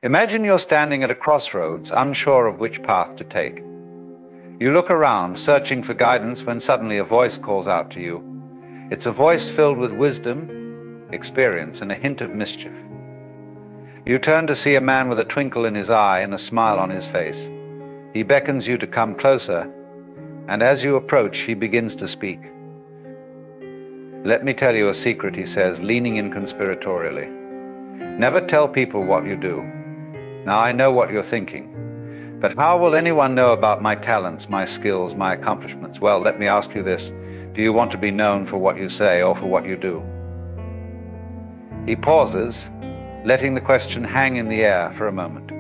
Imagine you're standing at a crossroads, unsure of which path to take. You look around, searching for guidance, when suddenly a voice calls out to you. It's a voice filled with wisdom, experience, and a hint of mischief. You turn to see a man with a twinkle in his eye and a smile on his face. He beckons you to come closer, and as you approach, he begins to speak. "Let me tell you a secret," he says, leaning in conspiratorially. "Never tell people what you do. Now I know what you're thinking. But how will anyone know about my talents, my skills, my accomplishments? Well, let me ask you this. Do you want to be known for what you say or for what you do?" He pauses, letting the question hang in the air for a moment.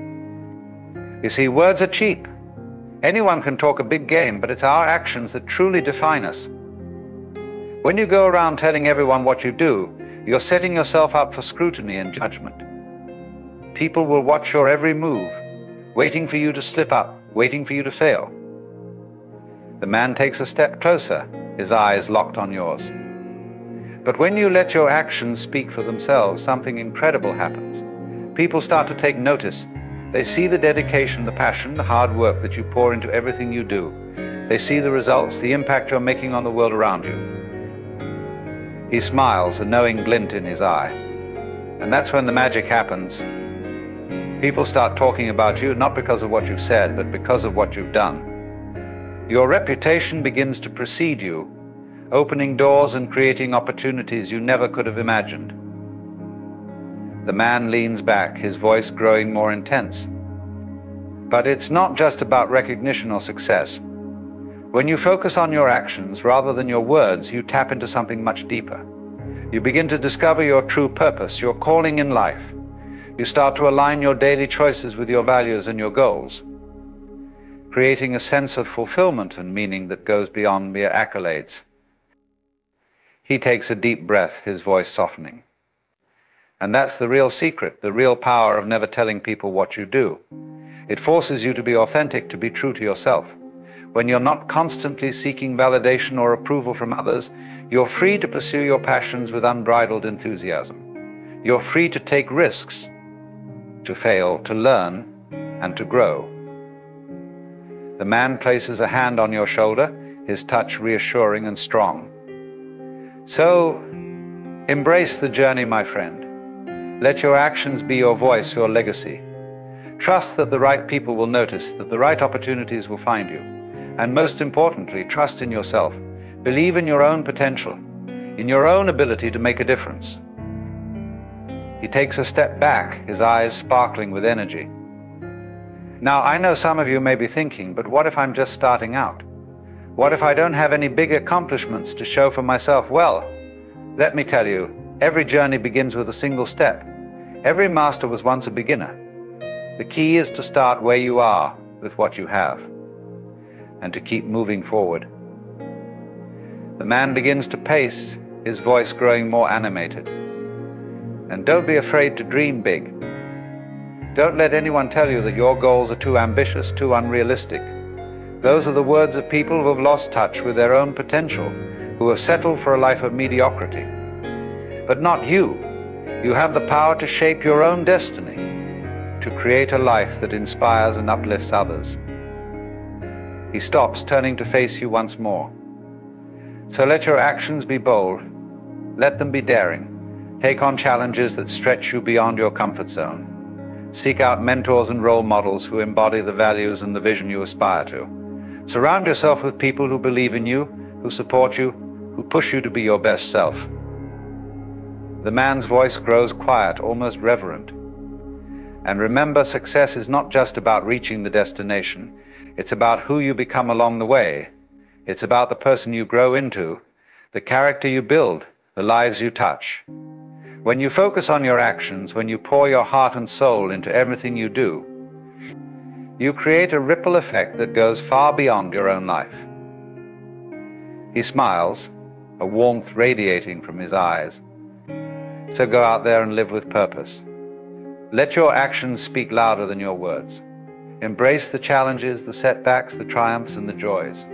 You see, words are cheap. Anyone can talk a big game, but it's our actions that truly define us. When you go around telling everyone what you do, you're setting yourself up for scrutiny and judgment. People will watch your every move, waiting for you to slip up, waiting for you to fail. The man takes a step closer, his eyes locked on yours. But when you let your actions speak for themselves, something incredible happens. People start to take notice. They see the dedication, the passion, the hard work that you pour into everything you do. They see the results, the impact you're making on the world around you. He smiles, a knowing glint in his eye. And that's when the magic happens. People start talking about you, not because of what you've said, but because of what you've done. Your reputation begins to precede you, opening doors and creating opportunities you never could have imagined. The man leans back, his voice growing more intense. But it's not just about recognition or success. When you focus on your actions rather than your words, you tap into something much deeper. You begin to discover your true purpose, your calling in life. You start to align your daily choices with your values and your goals, creating a sense of fulfillment and meaning that goes beyond mere accolades. He takes a deep breath, his voice softening. And that's the real secret, the real power of never telling people what you do. It forces you to be authentic, to be true to yourself. When you're not constantly seeking validation or approval from others, you're free to pursue your passions with unbridled enthusiasm. You're free to take risks, to fail, to learn, and to grow. The man places a hand on your shoulder, his touch reassuring and strong. So, embrace the journey, my friend. Let your actions be your voice, your legacy. Trust that the right people will notice, that the right opportunities will find you. And most importantly, trust in yourself. Believe in your own potential, in your own ability to make a difference. He takes a step back, his eyes sparkling with energy. Now, I know some of you may be thinking, but what if I'm just starting out? What if I don't have any big accomplishments to show for myself? Well, let me tell you, every journey begins with a single step. Every master was once a beginner. The key is to start where you are with what you have, and to keep moving forward. The man begins to pace, his voice growing more animated. And don't be afraid to dream big. Don't let anyone tell you that your goals are too ambitious, too unrealistic. Those are the words of people who have lost touch with their own potential, who have settled for a life of mediocrity. But not you. You have the power to shape your own destiny, to create a life that inspires and uplifts others. He stops, turning to face you once more. So let your actions be bold. Let them be daring. Take on challenges that stretch you beyond your comfort zone. Seek out mentors and role models who embody the values and the vision you aspire to. Surround yourself with people who believe in you, who support you, who push you to be your best self. The man's voice grows quiet, almost reverent. And remember, success is not just about reaching the destination. It's about who you become along the way. It's about the person you grow into, the character you build, the lives you touch. When you focus on your actions, when you pour your heart and soul into everything you do, you create a ripple effect that goes far beyond your own life. He smiles, a warmth radiating from his eyes. So go out there and live with purpose. Let your actions speak louder than your words. Embrace the challenges, the setbacks, the triumphs, and the joys.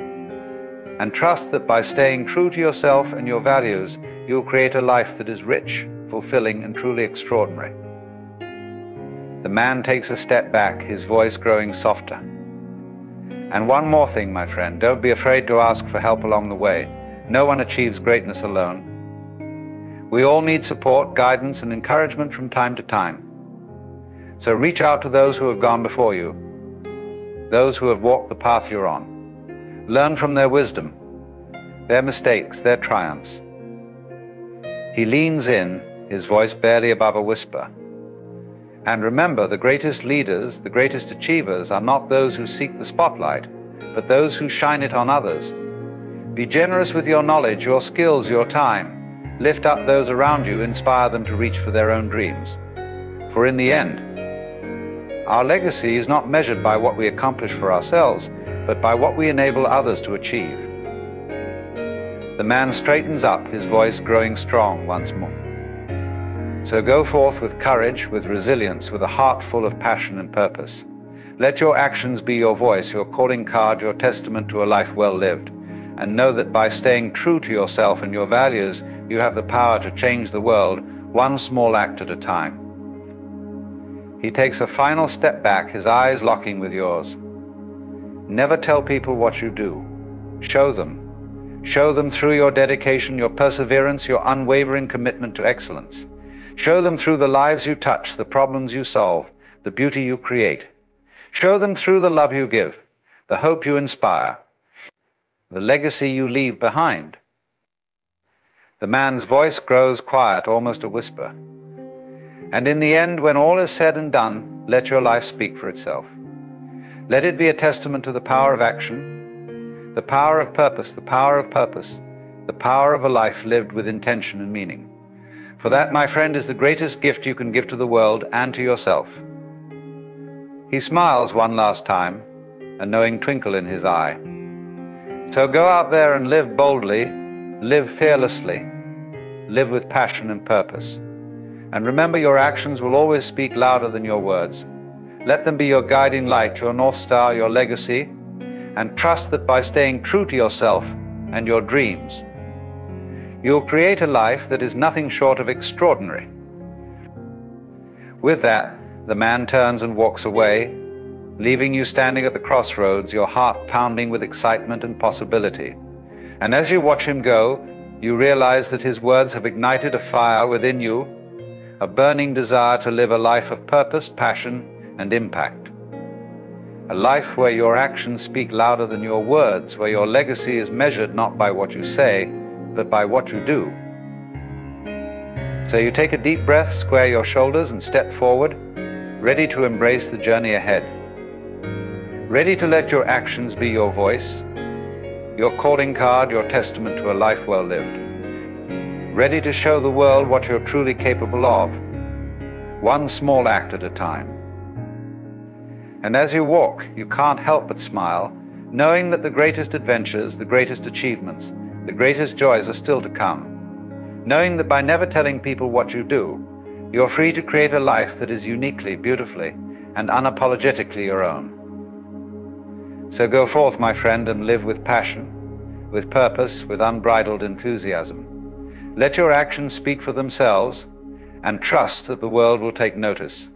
And trust that by staying true to yourself and your values, you'll create a life that is rich, fulfilling, and truly extraordinary. The man takes a step back, his voice growing softer. And one more thing, my friend, don't be afraid to ask for help along the way. No one achieves greatness alone. We all need support, guidance, and encouragement from time to time. So reach out to those who have gone before you, those who have walked the path you're on. Learn from their wisdom, their mistakes, their triumphs. He leans in, his voice barely above a whisper. And remember, the greatest leaders, the greatest achievers are not those who seek the spotlight, but those who shine it on others. Be generous with your knowledge, your skills, your time. Lift up those around you, inspire them to reach for their own dreams. For in the end, our legacy is not measured by what we accomplish for ourselves, but by what we enable others to achieve. The man straightens up, his voice growing strong once more. So go forth with courage, with resilience, with a heart full of passion and purpose. Let your actions be your voice, your calling card, your testament to a life well lived. And know that by staying true to yourself and your values, you have the power to change the world, one small act at a time. He takes a final step back, his eyes locking with yours. Never tell people what you do. Show them. Show them through your dedication, your perseverance, your unwavering commitment to excellence. Show them through the lives you touch, the problems you solve, the beauty you create. Show them through the love you give, the hope you inspire, the legacy you leave behind. The man's voice grows quiet, almost a whisper. And in the end, when all is said and done, let your life speak for itself. Let it be a testament to the power of action, the power of purpose, the power of purpose, the power of a life lived with intention and meaning. For that, my friend, is the greatest gift you can give to the world and to yourself. He smiles one last time, a knowing twinkle in his eye. So go out there and live boldly, live fearlessly, live with passion and purpose. And remember, your actions will always speak louder than your words. Let them be your guiding light, your North Star, your legacy, and trust that by staying true to yourself and your dreams, you'll create a life that is nothing short of extraordinary. With that, the man turns and walks away, leaving you standing at the crossroads, your heart pounding with excitement and possibility. And as you watch him go, you realize that his words have ignited a fire within you, a burning desire to live a life of purpose, passion, and impact. A life where your actions speak louder than your words, where your legacy is measured not by what you say, but by what you do. So you take a deep breath, square your shoulders, and step forward, ready to embrace the journey ahead. Ready to let your actions be your voice, your calling card, your testament to a life well lived. Ready to show the world what you're truly capable of, one small act at a time. And as you walk, you can't help but smile, knowing that the greatest adventures, the greatest achievements, the greatest joys are still to come. Knowing that by never telling people what you do, you're free to create a life that is uniquely, beautifully, and unapologetically your own. So go forth, my friend, and live with passion, with purpose, with unbridled enthusiasm. Let your actions speak for themselves, and trust that the world will take notice.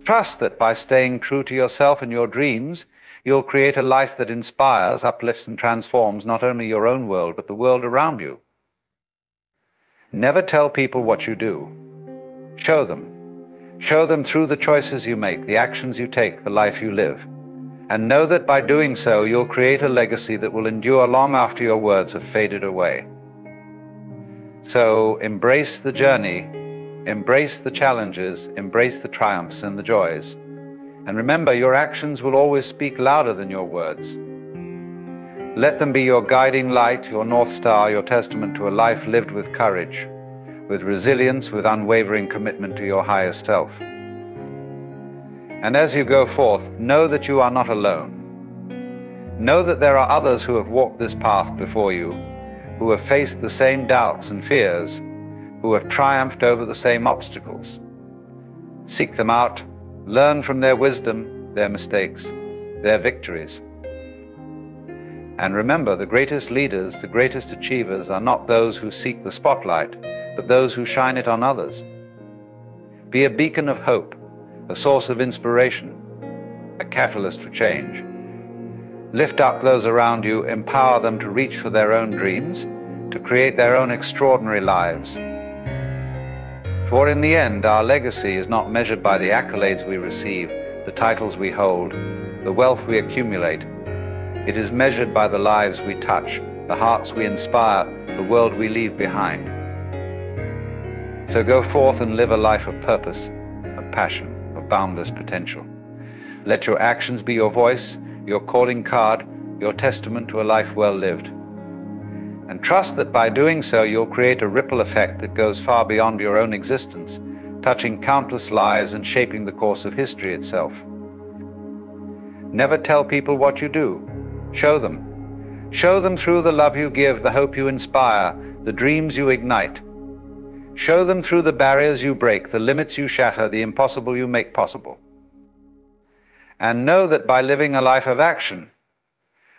Trust that by staying true to yourself and your dreams, you'll create a life that inspires, uplifts, and transforms not only your own world, but the world around you. Never tell people what you do. Show them. Show them through the choices you make, the actions you take, the life you live. And know that by doing so, you'll create a legacy that will endure long after your words have faded away. So embrace the journey, embrace the challenges, embrace the triumphs and the joys. And remember, your actions will always speak louder than your words. Let them be your guiding light, your North Star, your testament to a life lived with courage, with resilience, with unwavering commitment to your highest self. And as you go forth, know that you are not alone. Know that there are others who have walked this path before you, who have faced the same doubts and fears, who have triumphed over the same obstacles. Seek them out, learn from their wisdom, their mistakes, their victories. And remember, the greatest leaders, the greatest achievers are not those who seek the spotlight, but those who shine it on others. Be a beacon of hope, a source of inspiration, a catalyst for change. Lift up those around you, empower them to reach for their own dreams, to create their own extraordinary lives. For in the end, our legacy is not measured by the accolades we receive, the titles we hold, the wealth we accumulate. It is measured by the lives we touch, the hearts we inspire, the world we leave behind. So go forth and live a life of purpose, of passion, of boundless potential. Let your actions be your voice, your calling card, your testament to a life well lived. And trust that by doing so, you'll create a ripple effect that goes far beyond your own existence, touching countless lives and shaping the course of history itself. Never tell people what you do. Show them. Show them through the love you give, the hope you inspire, the dreams you ignite. Show them through the barriers you break, the limits you shatter, the impossible you make possible. And know that by living a life of action,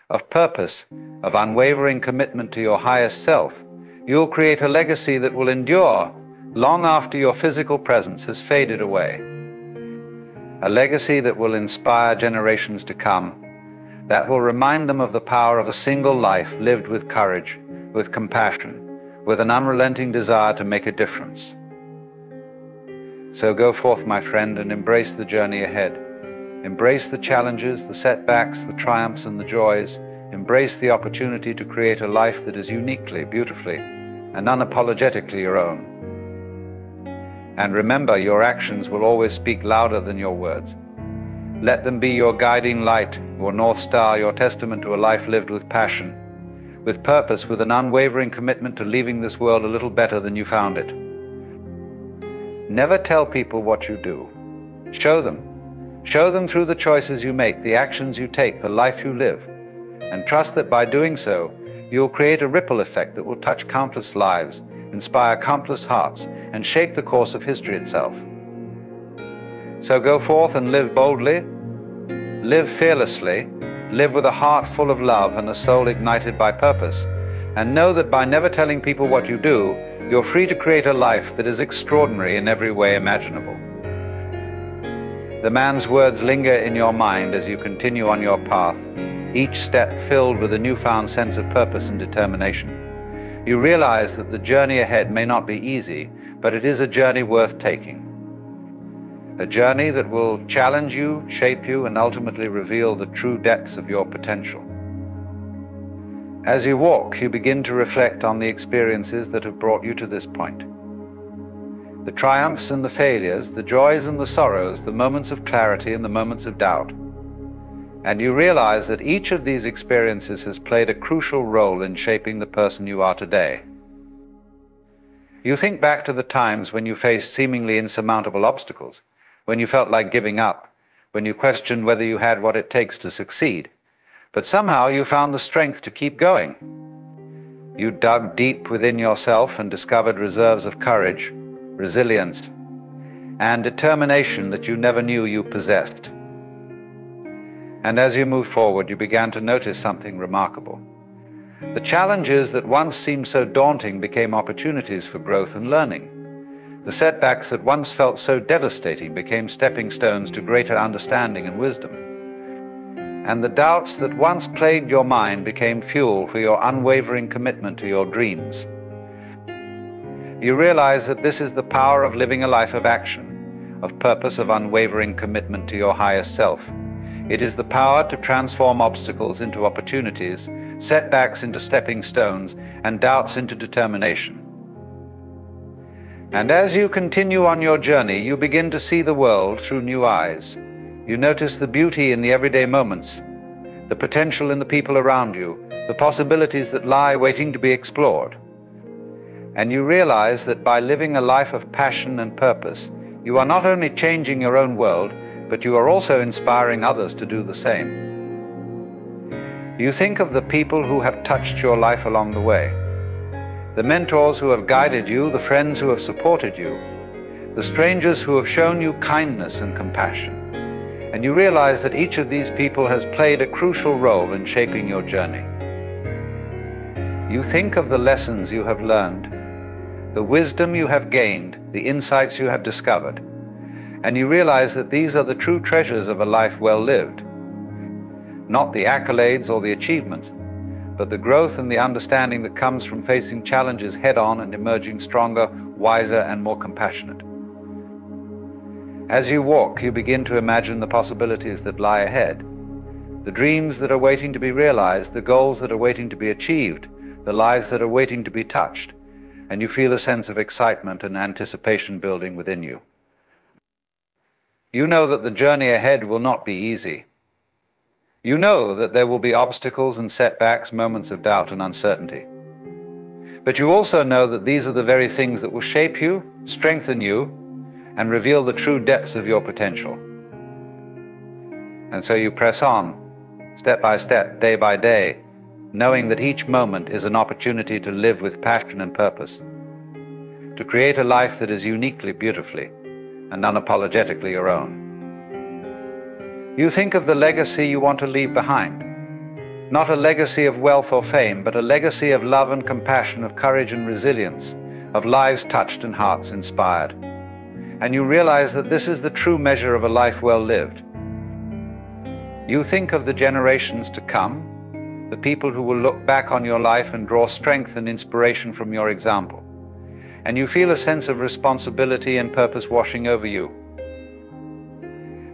of purpose, of unwavering commitment to your highest self, you'll create a legacy that will endure long after your physical presence has faded away. A legacy that will inspire generations to come, that will remind them of the power of a single life lived with courage, with compassion, with an unrelenting desire to make a difference. So go forth, my friend, and embrace the journey ahead. Embrace the challenges, the setbacks, the triumphs and the joys. Embrace the opportunity to create a life that is uniquely, beautifully, and unapologetically your own. And remember, your actions will always speak louder than your words. Let them be your guiding light, your North Star, your testament to a life lived with passion, with purpose, with an unwavering commitment to leaving this world a little better than you found it. Never tell people what you do. Show them. Show them through the choices you make, the actions you take, the life you live. And trust that by doing so, you'll create a ripple effect that will touch countless lives, inspire countless hearts, and shape the course of history itself. So go forth and live boldly, live fearlessly, live with a heart full of love and a soul ignited by purpose, and know that by never telling people what you do, you're free to create a life that is extraordinary in every way imaginable. The man's words linger in your mind as you continue on your path, each step filled with a newfound sense of purpose and determination. You realize that the journey ahead may not be easy, but it is a journey worth taking. A journey that will challenge you, shape you, and ultimately reveal the true depths of your potential. As you walk, you begin to reflect on the experiences that have brought you to this point. The triumphs and the failures, the joys and the sorrows, the moments of clarity and the moments of doubt. And you realize that each of these experiences has played a crucial role in shaping the person you are today. You think back to the times when you faced seemingly insurmountable obstacles, when you felt like giving up, when you questioned whether you had what it takes to succeed. But somehow you found the strength to keep going. You dug deep within yourself and discovered reserves of courage, resilience, and determination that you never knew you possessed. And as you moved forward, you began to notice something remarkable. The challenges that once seemed so daunting became opportunities for growth and learning. The setbacks that once felt so devastating became stepping stones to greater understanding and wisdom. And the doubts that once plagued your mind became fuel for your unwavering commitment to your dreams. You realize that this is the power of living a life of action, of purpose, of unwavering commitment to your highest self. It is the power to transform obstacles into opportunities, setbacks into stepping stones, and doubts into determination. And as you continue on your journey, you begin to see the world through new eyes. You notice the beauty in the everyday moments, the potential in the people around you, the possibilities that lie waiting to be explored. And you realize that by living a life of passion and purpose, you are not only changing your own world, but you are also inspiring others to do the same. You think of the people who have touched your life along the way, the mentors who have guided you, the friends who have supported you, the strangers who have shown you kindness and compassion. And you realize that each of these people has played a crucial role in shaping your journey. You think of the lessons you have learned, the wisdom you have gained, the insights you have discovered, And you realize that these are the true treasures of a life well lived. Not the accolades or the achievements, but the growth and the understanding that comes from facing challenges head-on and emerging stronger, wiser, and more compassionate. As you walk, you begin to imagine the possibilities that lie ahead, the dreams that are waiting to be realized, the goals that are waiting to be achieved, the lives that are waiting to be touched, and you feel a sense of excitement and anticipation building within you. You know that the journey ahead will not be easy. You know that there will be obstacles and setbacks, moments of doubt and uncertainty. But you also know that these are the very things that will shape you, strengthen you, and reveal the true depths of your potential. And so you press on, step by step, day by day, knowing that each moment is an opportunity to live with passion and purpose, to create a life that is uniquely, beautifully, and unapologetically your own. You think of the legacy you want to leave behind, not a legacy of wealth or fame, but a legacy of love and compassion, of courage and resilience, of lives touched and hearts inspired. And you realize that this is the true measure of a life well lived. You think of the generations to come, the people who will look back on your life and draw strength and inspiration from your example. And you feel a sense of responsibility and purpose washing over you.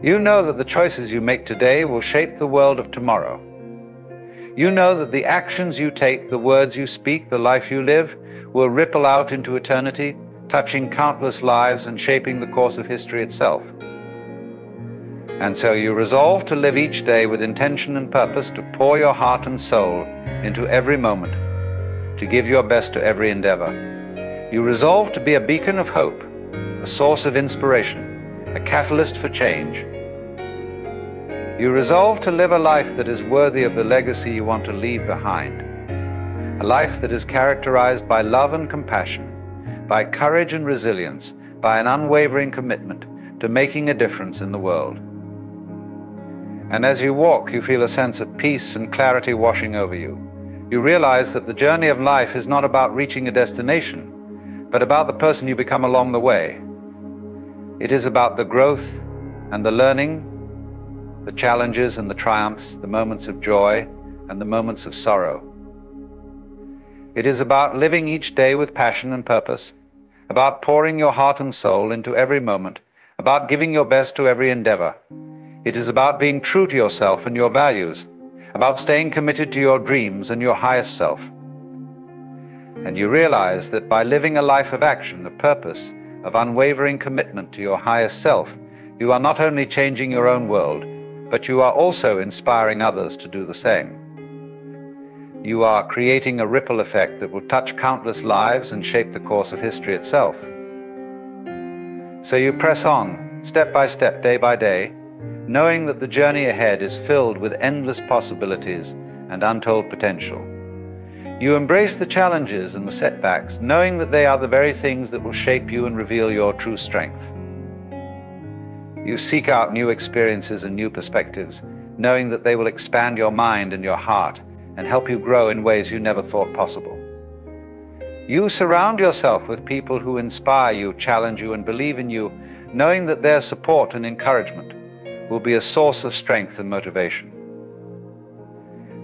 You know that the choices you make today will shape the world of tomorrow. You know that the actions you take, the words you speak, the life you live, will ripple out into eternity, touching countless lives and shaping the course of history itself. And so you resolve to live each day with intention and purpose, to pour your heart and soul into every moment, to give your best to every endeavor. You resolve to be a beacon of hope, a source of inspiration, a catalyst for change. You resolve to live a life that is worthy of the legacy you want to leave behind, a life that is characterized by love and compassion, by courage and resilience, by an unwavering commitment to making a difference in the world. And as you walk, you feel a sense of peace and clarity washing over you. You realize that the journey of life is not about reaching a destination, but about the person you become along the way. It is about the growth and the learning, the challenges and the triumphs, the moments of joy and the moments of sorrow. It is about living each day with passion and purpose, about pouring your heart and soul into every moment, about giving your best to every endeavor. It is about being true to yourself and your values, about staying committed to your dreams and your highest self. And you realize that by living a life of action, of purpose, of unwavering commitment to your highest self, you are not only changing your own world, but you are also inspiring others to do the same. You are creating a ripple effect that will touch countless lives and shape the course of history itself. So you press on, step by step, day by day, knowing that the journey ahead is filled with endless possibilities and untold potential. You embrace the challenges and the setbacks, knowing that they are the very things that will shape you and reveal your true strength. You seek out new experiences and new perspectives, knowing that they will expand your mind and your heart and help you grow in ways you never thought possible. You surround yourself with people who inspire you, challenge you, and believe in you, knowing that their support and encouragement will be a source of strength and motivation.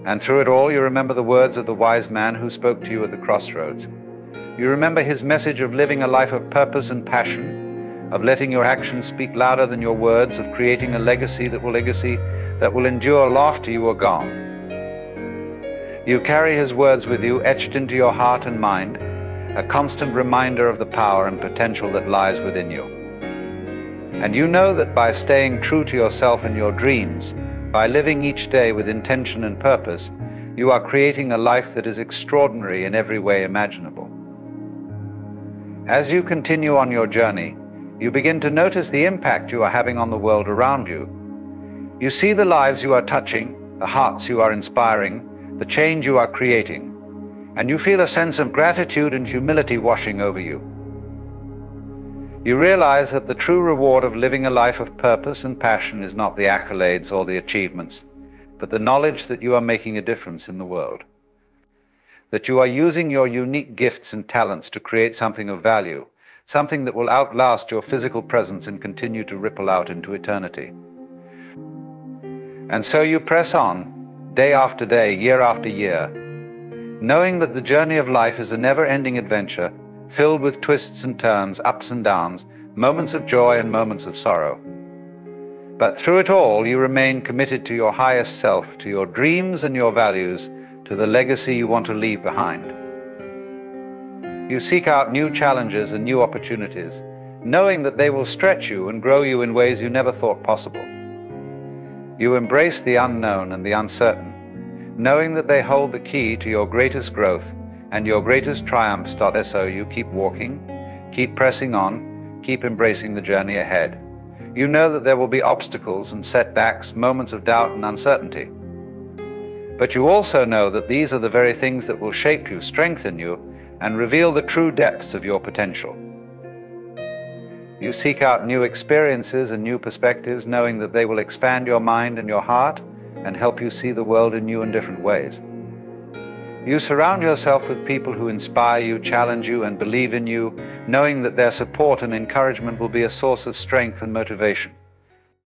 And through it all, you remember the words of the wise man who spoke to you at the crossroads. You remember his message of living a life of purpose and passion, of letting your actions speak louder than your words, of creating a legacy that will endure long after you are gone. You carry his words with you, etched into your heart and mind, a constant reminder of the power and potential that lies within you. And you know that by staying true to yourself and your dreams, by living each day with intention and purpose, you are creating a life that is extraordinary in every way imaginable. As you continue on your journey, you begin to notice the impact you are having on the world around you. You see the lives you are touching, the hearts you are inspiring, the change you are creating, and you feel a sense of gratitude and humility washing over you. You realize that the true reward of living a life of purpose and passion is not the accolades or the achievements, but the knowledge that you are making a difference in the world, that you are using your unique gifts and talents to create something of value, something that will outlast your physical presence and continue to ripple out into eternity. And so you press on, day after day, year after year, knowing that the journey of life is a never-ending adventure, filled with twists and turns, ups and downs, moments of joy and moments of sorrow. But through it all, you remain committed to your highest self, to your dreams and your values, to the legacy you want to leave behind. You seek out new challenges and new opportunities, knowing that they will stretch you and grow you in ways you never thought possible. You embrace the unknown and the uncertain, knowing that they hold the key to your greatest growth and your greatest triumphs. So you keep walking, keep pressing on, keep embracing the journey ahead. You know that there will be obstacles and setbacks, moments of doubt and uncertainty. But you also know that these are the very things that will shape you, strengthen you, and reveal the true depths of your potential. You seek out new experiences and new perspectives, knowing that they will expand your mind and your heart and help you see the world in new and different ways. You surround yourself with people who inspire you, challenge you, and believe in you, knowing that their support and encouragement will be a source of strength and motivation.